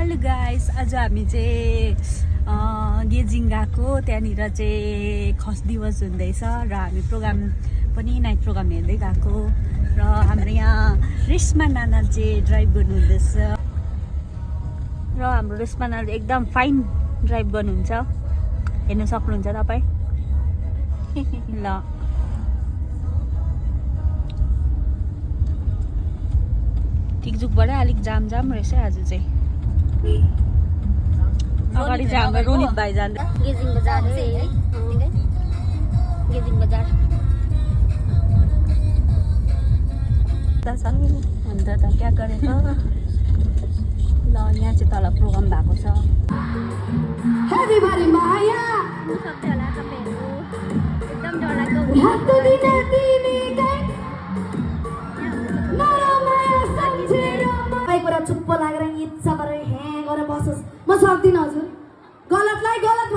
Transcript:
Hello guys, आज हामी चाहिँ गेजिङ गएको। त्यहाँनिर चाहिँ खस दिवस हुँदैछ र हामी प्रोग्राम पनि नाइट प्रोग्राम हेर्दै गएको। र हाम्रो यहाँ रेशमा नाना चाहिँ ड्राइभ गर्नुहुँदैछ र हाम्रो रेशमा नाना एकदम फाइन ड्राइभ गर्नुहुन्छ, हेर्न सक्नुहुन्छ तपाईँ। ल टिकजुकबाट अलिक जाम रहेछ आज चाहिँ। अगाडि चाहिँ हाम्रो रोनित भाइ जान्छ गेजिङ बजार है, गेजिङ बजार अन्त त क्या गरेको। ल यहाँ चाहिँ तल प्रोग्राम भएको छ। सक्छ होला तपाईँहरू, एकदम कुरा चुप्प लागेर इच्छा गरेर ह्याँ गरेर बसोस्। म सक्दिनँ हजुर, गलतलाई गलत